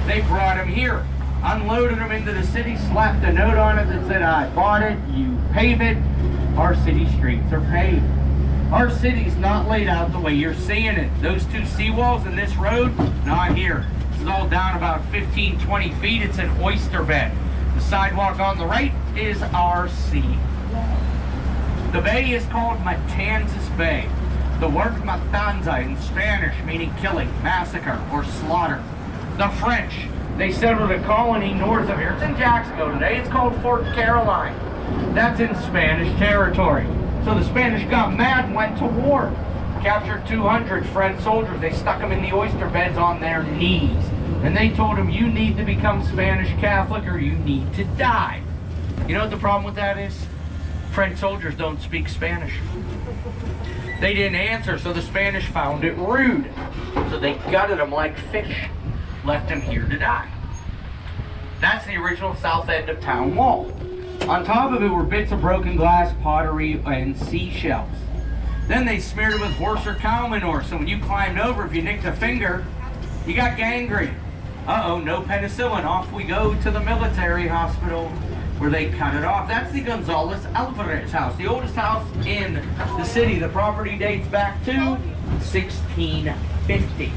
They brought him here, unloaded him into the city, slapped a note on it that said, I bought it, you pave it. Our city streets are paved. Our city's not laid out the way you're seeing it. Those two seawalls in this road, not here. This is all down about 15, 20 feet. It's an oyster bed. The sidewalk on the right is our sea. The bay is called Matanzas Bay. The word matanza in Spanish meaning killing, massacre, or slaughter. The French, they settled a colony north of here. It's in Jacksonville today. It's called Fort Caroline. That's in Spanish territory. So the Spanish got mad and went to war. Captured 200 French soldiers. They stuck them in the oyster beds on their knees. And they told them, you need to become Spanish Catholic or you need to die. You know what the problem with that is? French soldiers don't speak Spanish. They didn't answer, so the Spanish found it rude. So they gutted them like fish. Left them here to die. That's the original south end of town wall. On top of it were bits of broken glass, pottery, and seashells. Then they smeared it with horse or cow manure, so when you climbed over, if you nicked a finger, you got gangrene. Uh-oh, no penicillin. Off we go to the military hospital where they cut it off. That's the Gonzalez Alvarez house, the oldest house in the city. The property dates back to 1650.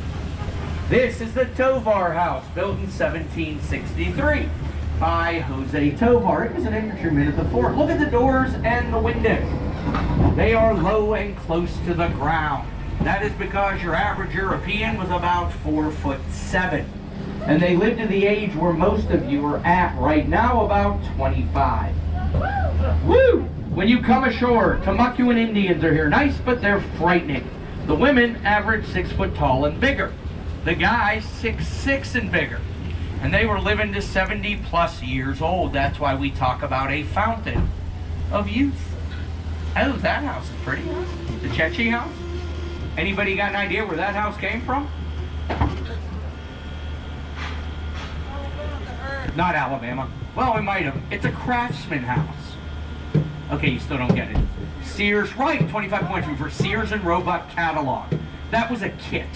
This is the Tovar house, built in 1763. By Jose Tovar. It was an infantryman at the fort. Look at the doors and the windows. They are low and close to the ground. That is because your average European was about 4'7". And they lived to the age where most of you are at right now, about 25. Woo! When you come ashore, Timucuan Indians are here. Nice, but they're frightening. The women average 6 foot tall and bigger. The guys 6'6" and bigger. And they were living to 70 plus years old. That's why we talk about a fountain of youth. Oh, that house is pretty. The Chechi house? Anybody got an idea where that house came from? Not Alabama. Well, we might have. It's a craftsman house. Okay, you still don't get it. Sears, right, 25 points for Sears and Roebuck catalog. That was a kit.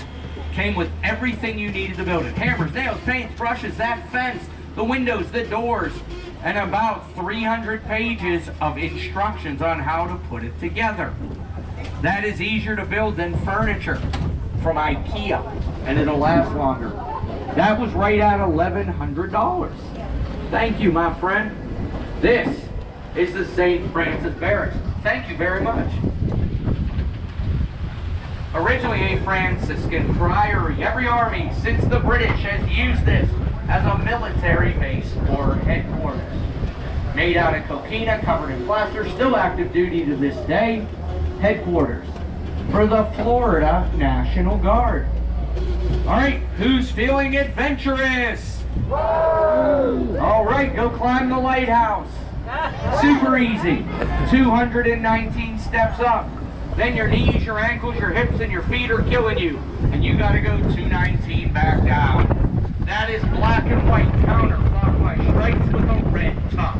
Came with everything you needed to build it. Hammers, nails, paints, brushes, that fence, the windows, the doors, and about 300 pages of instructions on how to put it together. That is easier to build than furniture from IKEA, and it'll last longer. That was right at $1,100. Thank you, my friend. This is the St. Francis Barracks. Thank you very much. Originally a Franciscan priory, every army since the British has used this as a military base or headquarters. Made out of coquina, covered in plaster, still active duty to this day. Headquarters for the Florida National Guard. All right, who's feeling adventurous? Whoa. All right, go climb the lighthouse. Super easy. 219 steps up. Then your knees, your ankles, your hips, and your feet are killing you. And you gotta go 219 back down. That is black and white counterclockwise stripes with a red top.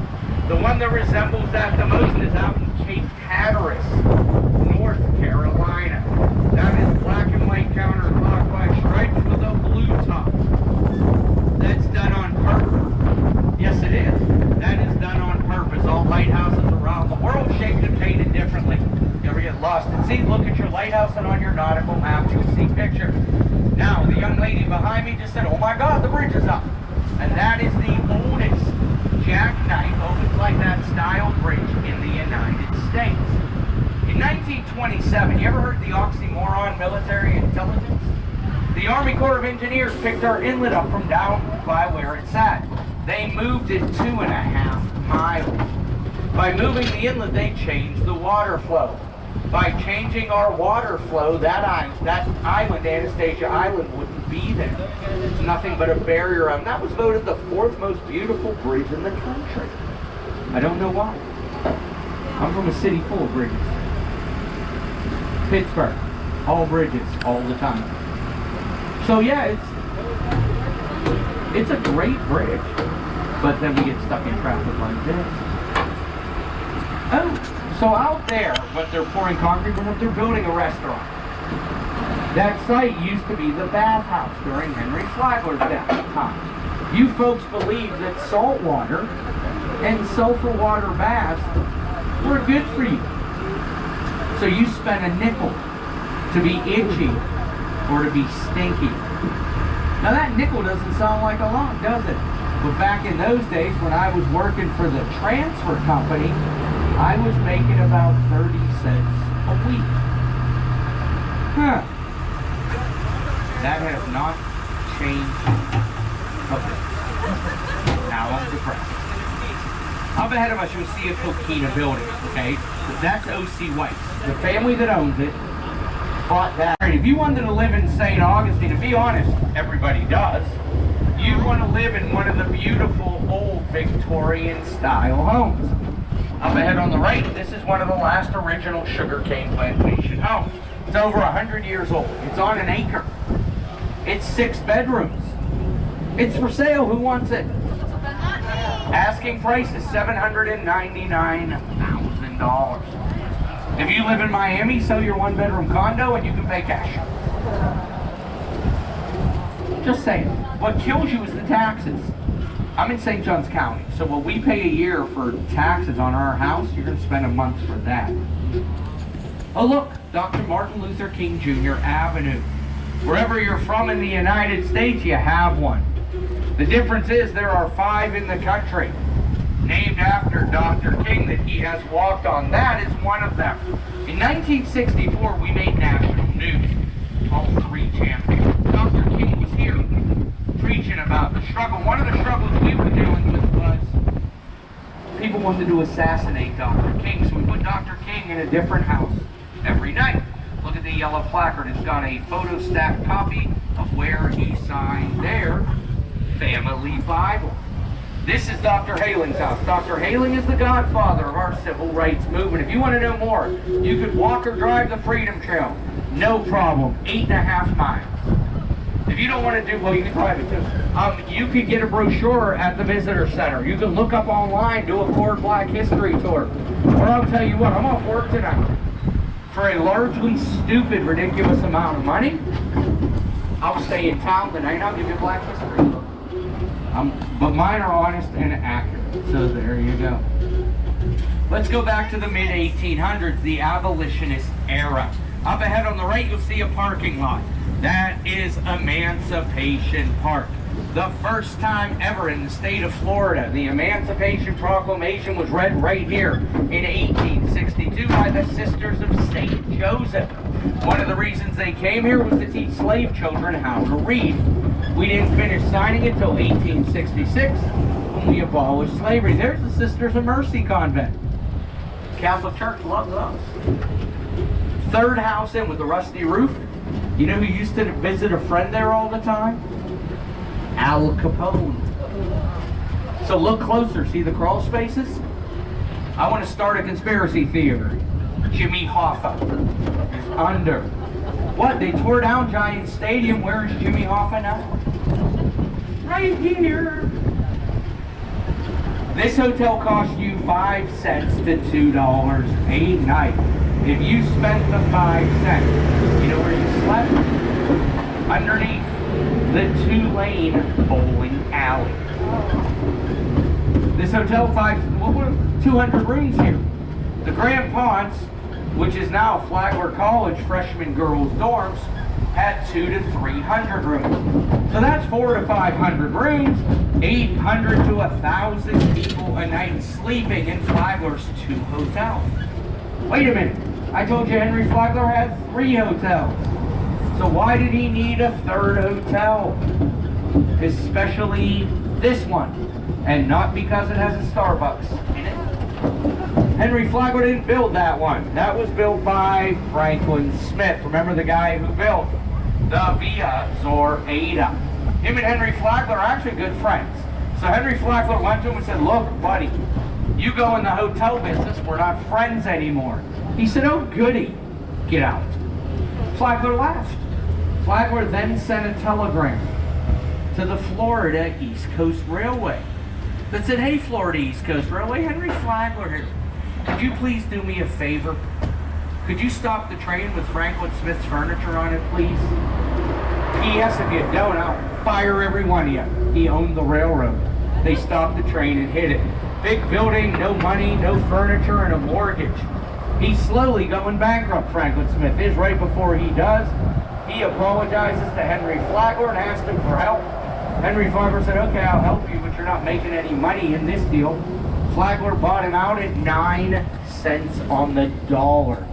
The one that resembles that the most is out in Cape Hatteras, North Carolina. That is black and white counterclockwise stripes with a blue top. That's done on purpose. Yes, it is. That is done on purpose. All lighthouses around the world shaped and painted differently. You ever get lost at sea, look at your lighthouse, and on your nautical map you'll see pictures. Now, the young lady behind me just said, oh my God, the bridge is up. And that is the oldest jackknife, opens like that style bridge in the United States. In 1927, you ever heard the oxymoron military intelligence? The Army Corps of Engineers picked our inlet up from down by where it sat. They moved it 2.5 miles. By moving the inlet, they changed the water flow. By changing our water flow, that island, Anastasia Island, wouldn't be there. It's nothing but a barrier. And that was voted the 4th most beautiful bridge in the country. I don't know why. I'm from a city full of bridges. Pittsburgh. All bridges, all the time. So yeah, it's a great bridge. But then we get stuck in traffic like this. Oh. So out there, when they're pouring concrete, they're building a restaurant. That site used to be the bathhouse during Henry Flagler's time. You folks believe that salt water and sulfur water baths were good for you. So you spent a nickel to be itchy or to be stinky. Now that nickel doesn't sound like a lot, does it? But back in those days when I was working for the transfer company, I was making about 30 cents a week. Huh. That has not changed a bit. Now I'm depressed. Up ahead of us you'll see a coquina building, okay? That's O.C. White's. The family that owns it bought that. If you wanted to live in St. Augustine, to be honest, everybody does, you want to live in one of the beautiful old Victorian style homes. Up ahead on the right, this is one of the last original sugarcane plantation homes. It's over 100 years old. It's on an acre. It's 6 bedrooms. It's for sale. Who wants it? Asking price is $799,000. If you live in Miami, sell your 1-bedroom condo and you can pay cash. Just saying. What kills you is the taxes. I'm in St. Johns County, so what we pay a year for taxes on our house, you're going to spend a month for that. Oh look, Dr. Martin Luther King Jr. Avenue. Wherever you're from in the United States, you have one. The difference is there are 5 in the country named after Dr. King that he has walked on. That is one of them. In 1964, we made national news. All 3 champions. Dr. King was here preaching about the struggle. One of the struggles we were dealing with was people wanted to assassinate Dr. King, so we put Dr. King in a different house every night. Look at the yellow placard. It's got a photostat copy of where he signed their family Bible. This is Dr. Haling's house. Dr. Haling is the godfather of our civil rights movement. If you want to know more, you could walk or drive the Freedom Trail. No problem. 8.5 miles. If you don't want to do, well, you can drive it too. You could get a brochure at the visitor center. You can look up online, do a Ford Black History tour. Or I'll tell you what, I'm off work tonight. For a largely stupid, ridiculous amount of money, I'll stay in town tonight and I'll give you a Black History tour. But mine are honest and accurate, so there you go. Let's go back to the mid-1800s, the Abolitionist Era. Up ahead on the right, you'll see a parking lot. That is Emancipation Park. The first time ever in the state of Florida, the Emancipation Proclamation was read right here in 1862 by the Sisters of St. Joseph. One of the reasons they came here was to teach slave children how to read. We didn't finish signing it until 1866 when we abolished slavery. There's the Sisters of Mercy Convent. Catholic Church loves us. Third house in with the rusty roof. You know who used to visit a friend there all the time? Al Capone. So look closer. See the crawl spaces? I want to start a conspiracy theory. Jimmy Hoffa is under. What? They tore down Giant Stadium. Where is Jimmy Hoffa now? Right here. This hotel cost you 5 cents to $2 a night. If you spent the 5 cents, you know where you slept? Underneath the 2-lane bowling alley. This hotel, 200 rooms here. The Grand Ponce, which is now Flagler College freshman girls' dorms, had 200 to 300 rooms. So that's 400 to 500 rooms, 800 to 1,000 people a night sleeping in Flagler's 2 hotels. Wait a minute. I told you Henry Flagler had 3 hotels. So why did he need a 3rd hotel? Especially this one. And not because it has a Starbucks in it. Henry Flagler didn't build that one. That was built by Franklin Smith. Remember the guy who built the Via Zoraida. Him and Henry Flagler are actually good friends. So Henry Flagler went to him and said, look, buddy, you go in the hotel business, we're not friends anymore. He said, oh, goody, get out. Flagler laughed. Flagler then sent a telegram to the Florida East Coast Railway that said, hey, Florida East Coast Railway, Henry Flagler here. Could you please do me a favor? Could you stop the train with Franklin Smith's furniture on it, please? P.S. If you don't, I'll fire every one of you. He owned the railroad. They stopped the train and hit it. Big building, no money, no furniture, and a mortgage. He's slowly going bankrupt, Franklin Smith is. Right before he does, he apologizes to Henry Flagler and asks him for help. Henry Flagler said, okay, I'll help you, but you're not making any money in this deal. Flagler bought him out at 9 cents on the dollar.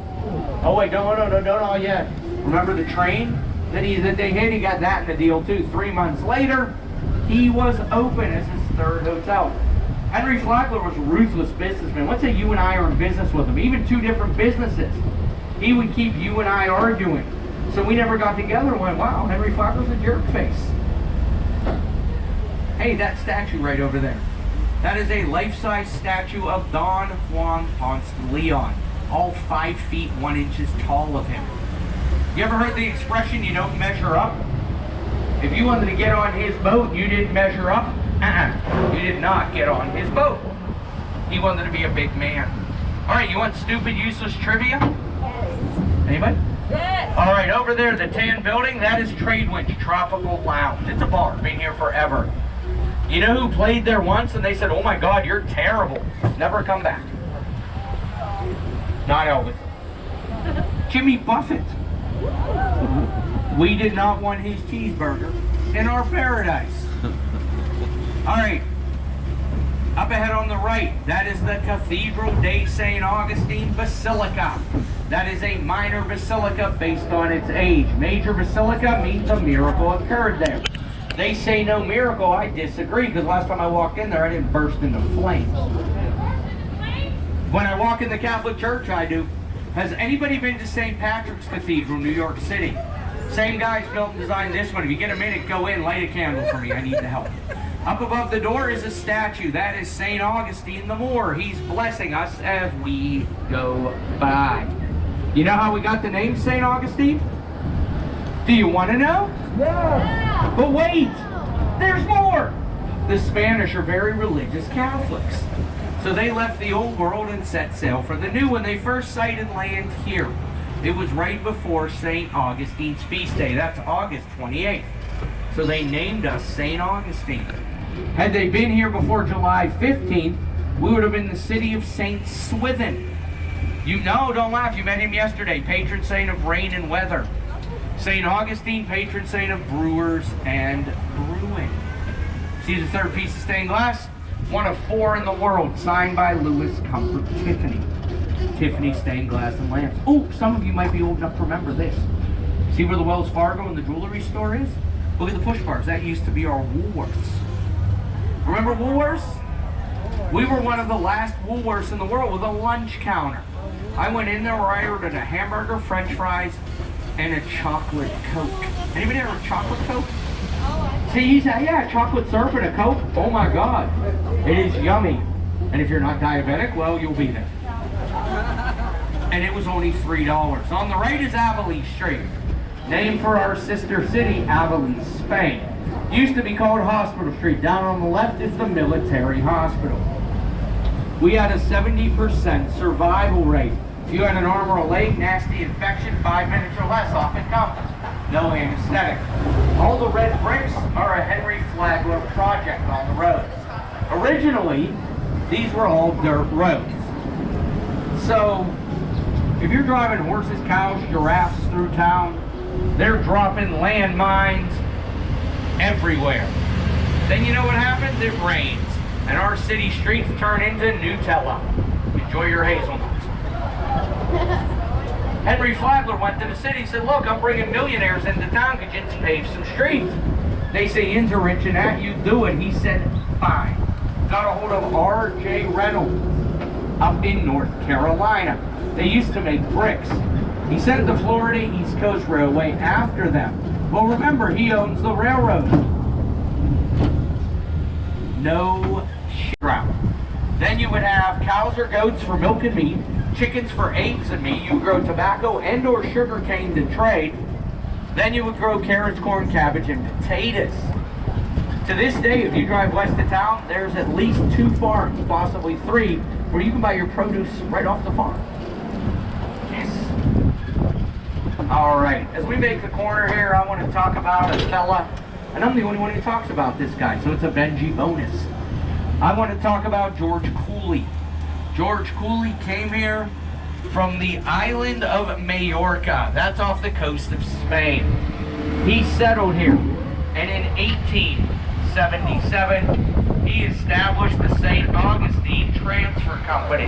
Oh wait, no, yet. Remember the train that they hit? He got that in the deal too. 3 months later, he was open as his third hotel. Henry Flagler was a ruthless businessman. Let's say you and I are in business with him, even 2 different businesses. He would keep you and I arguing. So we never got together and went, wow, Henry Flagler's a jerk face. Hey, that statue right over there. That is a life-size statue of Don Juan Ponce de Leon. All 5 feet 1 inches tall of him. You ever heard the expression, you don't measure up? If you wanted to get on his boat, you didn't measure up? You did not get on his boat. He wanted to be a big man. All right, you want stupid, useless trivia? Yes. Anybody? Yes. All right, over there, the tan building, that is Tradewinds Tropical Lounge. It's a bar, been here forever. You know who played there once and they said, oh my God, you're terrible. Never come back. Not Elvis. Jimmy Buffett. We did not want his cheeseburger in our paradise. All right, up ahead on the right, that is the Cathedral de St. Augustine Basilica. That is a minor basilica based on its age. Major basilica means a miracle occurred there. They say no miracle. I disagree, because last time I walked in there, I didn't burst into flames. When I walk in the Catholic Church, I do. Has anybody been to St. Patrick's Cathedral, New York City? Same guys built and designed this one. If you get a minute, go in, light a candle for me. I need the help. Up above the door is a statue. That is St. Augustine the Moor. He's blessing us as we go by. You know how we got the name St. Augustine? Do you want to know? Yeah. But wait, there's more. The Spanish are very religious Catholics. So they left the old world and set sail for the new when they first sighted land here. It was right before St. Augustine's feast day. That's August 28th. So they named us St. Augustine. Had they been here before July 15th, we would have been the city of St. Swithin. You know, don't laugh, you met him yesterday. Patron saint of rain and weather. St. Augustine, patron saint of brewers and brewing. See the third piece of stained glass? One of 4 in the world, signed by Louis Comfort Tiffany. Tiffany stained glass and lamps. Oh, some of you might be old enough to remember this. See where the Wells Fargo and the jewelry store is? Look at the push bars. That used to be our Woolworths. Remember Woolworths? We were one of the last Woolworths in the world with a lunch counter. I went in there where I ordered a hamburger, french fries, and a chocolate Coke. Anybody ever a chocolate Coke? See, he said, yeah, chocolate syrup and a Coke. Oh my God. It is yummy. And if you're not diabetic, well, you'll be there. And it was only $3. On the right is Abilene Street. Named for our sister city, Abilene, Spain. Used to be called Hospital Street. Down on the left is the military hospital. We had a 70% survival rate. If you had an arm or a leg, nasty infection, 5 minutes or less, off it comes. No anesthetic. All the red bricks are a Henry Flagler project on the roads. Originally, these were all dirt roads. So, if you're driving horses, cows, giraffes through town, they're dropping landmines everywhere. Then you know what happens? It rains. And our city streets turn into Nutella. Enjoy your hazelnuts. Henry Flagler went to the city and said, look, I'm bringing millionaires into town. Could you pave some streets? They say, you're rich and that, you do it. He said, fine. Got a hold of R.J. Reynolds up in North Carolina. They used to make bricks. He sent the Florida East Coast Railway after them. Well, remember, he owns the railroad. No drought. Then you would have cows or goats for milk and meat, chickens for eggs and meat. You would grow tobacco and or sugar cane to trade. Then you would grow carrots, corn, cabbage, and potatoes. To this day, if you drive west of town, there's at least 2 farms, possibly 3, where you can buy your produce right off the farm. Yes. All right, as we make the corner here, I want to talk about a fella, and I'm the only one who talks about this guy, so it's a Benji bonus. I want to talk about George Cooley. George Cooley came here from the island of Majorca. That's off the coast of Spain. He settled here, and in 1877, he established the St. Augustine Transfer Company.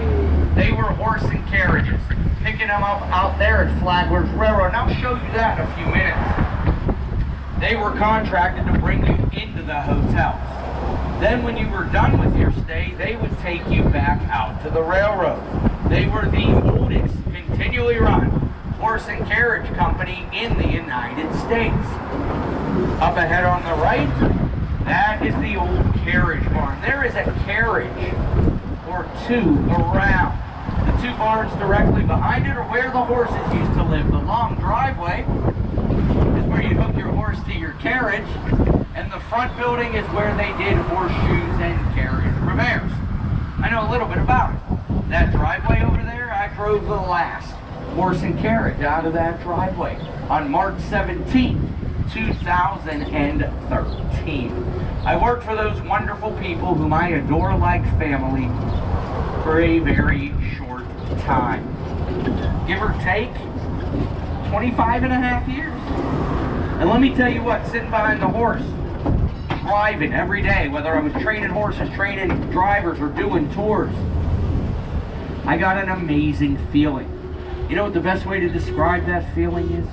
They were horse and carriages, picking them up out there at Flagler's Railroad, and I'll show you that in a few minutes. They were contracted to bring you into the hotels. Then when you were done with your stay, they would take you back out to the railroad. They were the oldest continually run horse and carriage company in the United States. Up ahead on the right, that is the old carriage barn. There is a carriage or two around. The two barns directly behind it are where the horses used to live. The long driveway is where you hook your horse to your carriage, and the front building is where they did horseshoes and carriage repairs. I know a little bit about it. That driveway over there, I drove the last horse and carriage out of that driveway on March 17th, 2013. I worked for those wonderful people whom I adore like family for a very short time. Give or take 25 and a half years. And let me tell you what, sitting behind the horse, driving every day, whether I was training horses, training drivers, or doing tours, I got an amazing feeling. You know what the best way to describe that feeling is?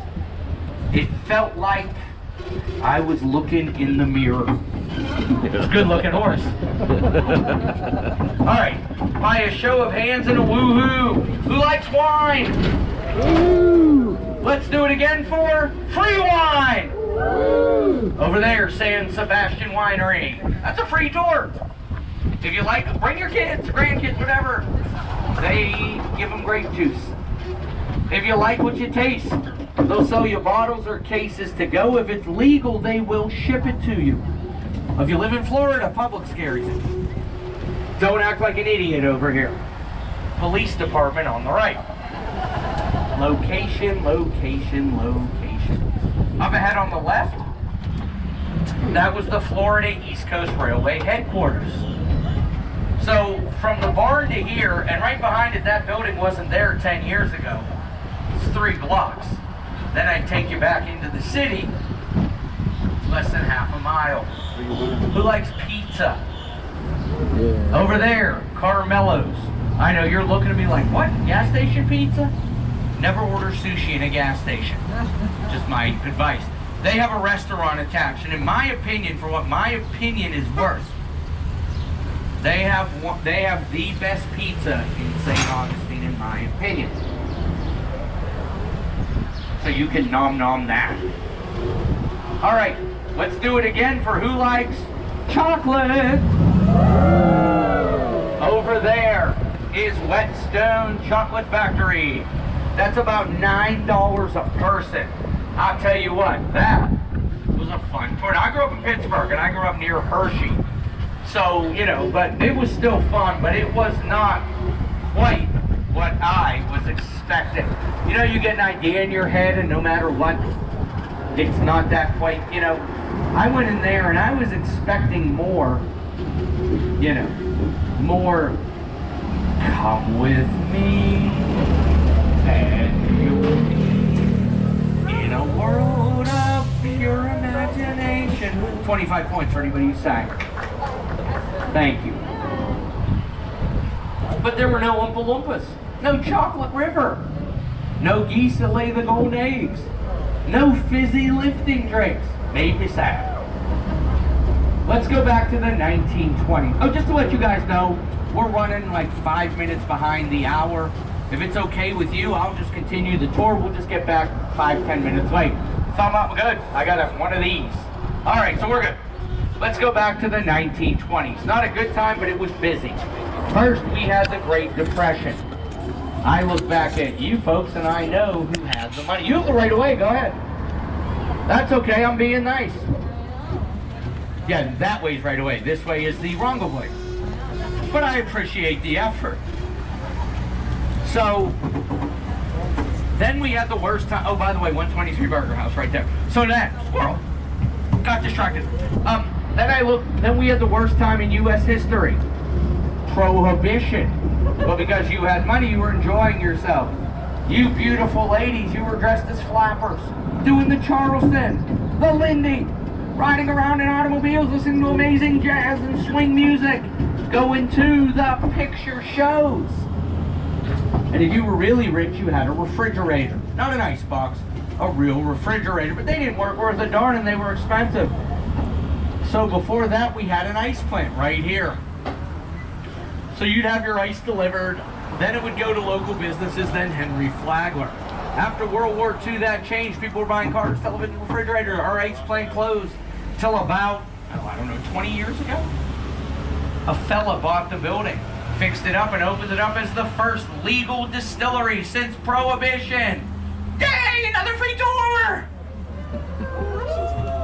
It felt like I was looking in the mirror. It was a good looking horse. All right, by a show of hands and a woohoo, who likes wine? Woo! Let's do it again for free wine. Woo! Over there saying Sebastian Winery. That's a free tour. If you like, bring your kids, grandkids, whatever. They give them grape juice. If you like what you taste, they'll sell you bottles or cases to go. If it's legal, they will ship it to you. If you live in Florida, Publix carries it. Don't act like an idiot over here. Police department on the right. Location, location, location. Up ahead on the left, that was the Florida East Coast Railway headquarters. So from the barn to here, and right behind it, that building wasn't there 10 years ago. It's 3 blocks. Then I'd take you back into the city, less than half a mile. Who likes pizza? Yeah. Over there, Carmelo's. I know you're looking at me like, what? Gas station pizza? Never order sushi in a gas station. Just my advice. They have a restaurant attached, and in my opinion, for what my opinion is worth, they have the best pizza in St. Augustine, in my opinion. So you can nom that. All right, let's do it again for who likes chocolate. Over there is Whetstone Chocolate Factory. That's about $9 a person. I'll tell you what, that was a fun tour. I grew up in Pittsburgh, and I grew up near Hershey. So, you know, but it was still fun, but it was not quite what I was expecting. You know, you get an idea in your head, and no matter what, it's not that quite, you know. I went in there, and I was expecting more, you know, more, come with me, and you'll be in a world of pure imagination. 25 points for anybody who sang. Thank you. But there were no Oompa Loompas, no chocolate river, no geese that lay the gold eggs, no fizzy lifting drinks. Made me sad. Let's go back to the 1920s. Oh, just to let you guys know, we're running like 5 minutes behind the hour. If it's okay with you, I'll just continue the tour. We'll just get back 5-10 minutes late. Thumb up, good. I got one of these. All right, so we're good. Let's go back to the 1920s. Not a good time, but it was busy. First, we had the Great Depression. I look back at you folks, and I know who has the money. You go right away. Go ahead. That's okay. I'm being nice. Yeah, that way's right away. This way is the wrong way. But I appreciate the effort. So, Then we had the worst time. Oh, by the way, 123 Burger House right there. So then, squirrel. Got distracted. Then we had the worst time in U.S. history. Prohibition. But because you had money, you were enjoying yourself. You beautiful ladies, you were dressed as flappers, doing the Charleston, the Lindy, riding around in automobiles, listening to amazing jazz and swing music, going to the picture shows. And if you were really rich, you had a refrigerator. Not an icebox, a real refrigerator. But they didn't work worth a darn and they were expensive. So before that, we had an ice plant right here. So you'd have your ice delivered, then it would go to local businesses, then Henry Flagler. After World War II, that changed. People were buying cars, television, refrigerator. Our ice plant closed till about, I don't know, 20 years ago. A fella bought the building, fixed it up, and opened it up as the first legal distillery since Prohibition. Yay, another free tour!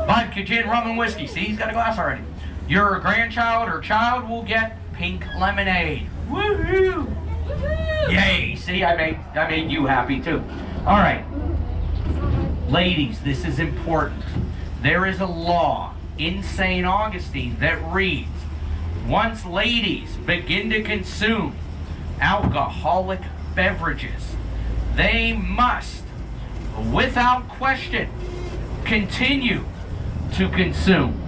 Vodka, gin, rum, and whiskey. See, he's got a glass already. Your grandchild or child will get pink lemonade. Woohoo! Woohoo! Yay! See, I made you happy too. All right, ladies, this is important. There is a law in St. Augustine that reads, once ladies begin to consume alcoholic beverages, they must, without question, continue to consume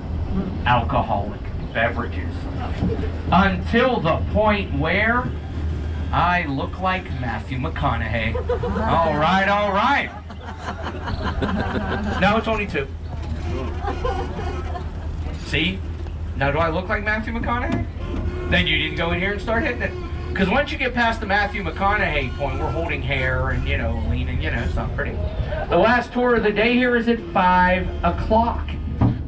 alcoholic beverages until the point where I look like Matthew McConaughey. All right, all right. No, it's only 2. See? Now, do I look like Matthew McConaughey? Then you didn't go in here and start hitting it. Because once you get past the Matthew McConaughey point, we're holding hair and, leaning, it's not pretty. The last tour of the day here is at 5 o'clock.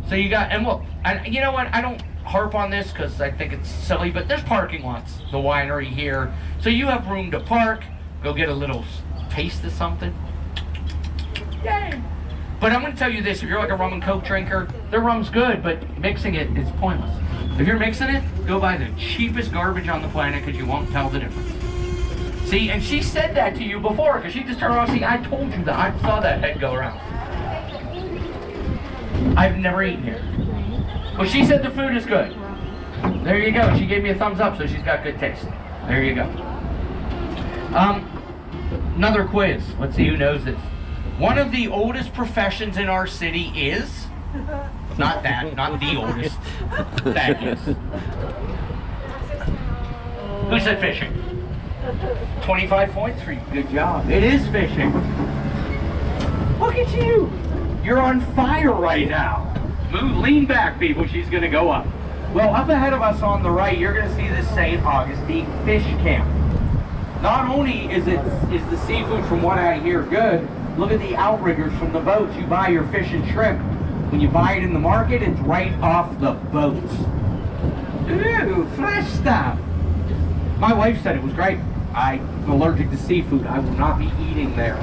So you got, and look, you know what, I don't harp on this because I think it's silly, but there's parking lots, the winery here. So you have room to park, go get a little taste of something. Yay! But I'm going to tell you this, if you're like a rum and coke drinker, their rum's good, but mixing it is pointless. If you're mixing it, go buy the cheapest garbage on the planet because you won't tell the difference. See, and she said that to you before because she just turned around and said, I told you that, I saw that head go around. I've never eaten here. Well, she said the food is good. There you go. She gave me a thumbs up, so she's got good taste. There you go. Another quiz. Let's see who knows this. One of the oldest professions in our city is... Not that, not the oldest. That is. Who said fishing? 25 points for you. Good job. It is fishing. Look at you. You're on fire right now. Move, lean back, people. She's going to go up. Well, up ahead of us on the right, you're going to see the St. Augustine Fish Camp. Not only is the seafood, from what I hear, good, look at the outriggers from the boats. You buy your fish and shrimp. When you buy it in the market, it's right off the boats. Ooh, fresh stuff. My wife said it was great. I'm allergic to seafood. I will not be eating there.